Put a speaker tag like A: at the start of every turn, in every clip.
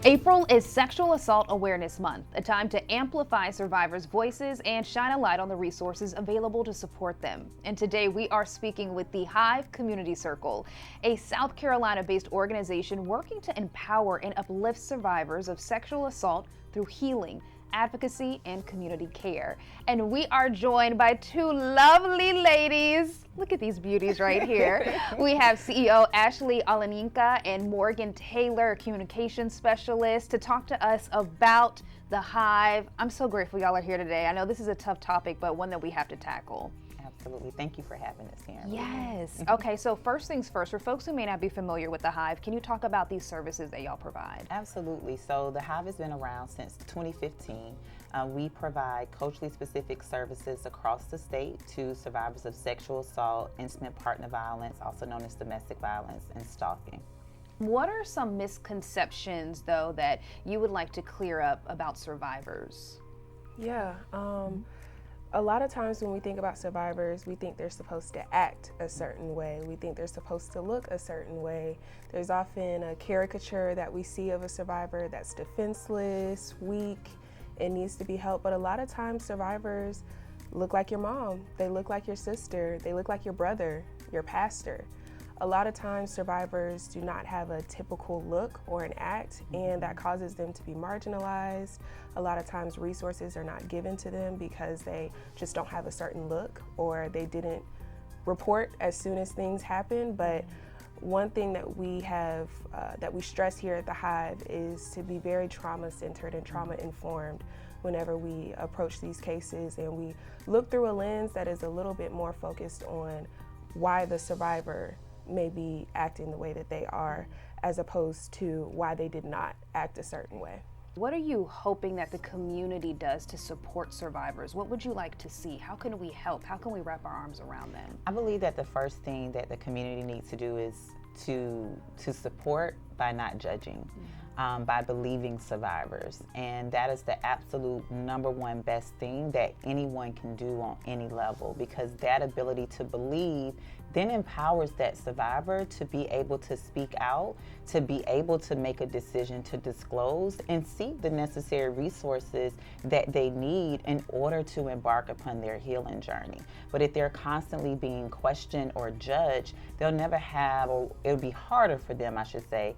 A: April is Sexual Assault Awareness Month, a time to amplify survivors' voices and shine a light on the resources available to support them. And today we are speaking with the Hive Community Circle, a South Carolina-based organization working to empower and uplift survivors of sexual assault through healing, advocacy, and community care. And we are joined by two lovely ladies. Look at these beauties right here. We have CEO Ashley Alaninka and Morgan Taylor, communications specialist, to talk to us about the Hive. I'm so grateful y'all are here today. I know this is a tough topic, but one that we have to tackle.
B: Absolutely. Thank you for having us here.
A: Yes. Okay, so first things first, for folks who may not be familiar with the Hive, can you talk about these services that y'all provide?
B: Absolutely. So the Hive has been around since 2015. We provide culturally specific services across the state to survivors of sexual assault, intimate partner violence, also known as domestic violence, and stalking.
A: What are some misconceptions, though, that you would like to clear up about survivors?
C: Yeah. A lot of times when we think about survivors, we think they're supposed to act a certain way. We think they're supposed to look a certain way. There's often a caricature that we see of a survivor that's defenseless, weak, and needs to be helped. But a lot of times survivors look like your mom, they look like your sister, they look like your brother, your pastor. A lot of times survivors do not have a typical look or an act, and that causes them to be marginalized. A lot of times resources are not given to them because they just don't have a certain look, or they didn't report as soon as things happen. But one thing that we have, that we stress here at the Hive, is to be very trauma-centered and trauma-informed whenever we approach these cases, and we look through a lens that is a little bit more focused on why the survivor may be acting the way that they are, as opposed to why they did not act a certain way.
A: What are you hoping that the community does to support survivors? What would you like to see? How can we help? How can we wrap our arms around them?
B: I believe that the first thing that the community needs to do is to support by not judging, by believing survivors. And that is the absolute number one best thing that anyone can do on any level, because that ability to believe then empowers that survivor to be able to speak out, to be able to make a decision to disclose and seek the necessary resources that they need in order to embark upon their healing journey. But if they're constantly being questioned or judged, they'll never have, or it'll be harder for them, I should say,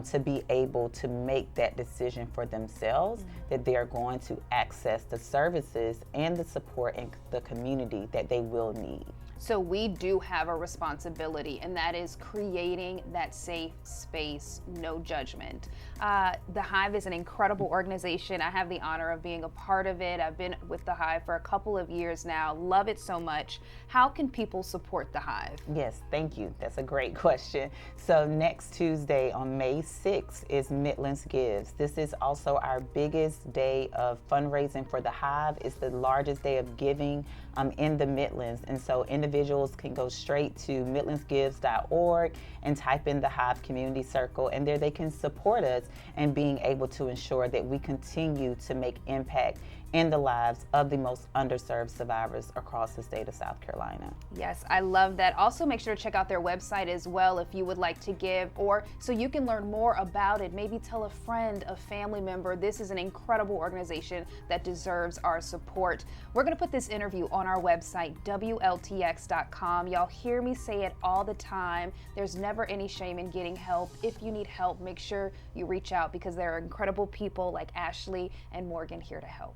B: to be able to make that decision for themselves, that they're going to access the services and the support in the community that they will need.
A: So we do have a responsibility, and that is creating that safe space, no judgment. The Hive is an incredible organization. I have the honor of being a part of it. I've been with the Hive for a couple of years now. Love it so much. How can people support the Hive?
B: Yes, thank you. That's a great question. So next Tuesday on May 6th is Midlands Gives. This is also our biggest day of fundraising for the Hive. It's the largest day of giving in the Midlands. And so individuals can go straight to midlandsgives.org and type in the Hive Community Circle, and there they can support us in being able to ensure that we continue to make impact in the lives of the most underserved survivors across the state of South Carolina.
A: Yes, I love that. Also, make sure to check out their website as well if you would like to give, or so you can learn more about it. Maybe tell a friend, a family member. This is an incredible organization that deserves our support. We're going to put this interview on our website, WLTX.com. Y'all hear me say it all the time. There's never any shame in getting help. If you need help, make sure you reach out, because there are incredible people like Ashley and Morgan here to help.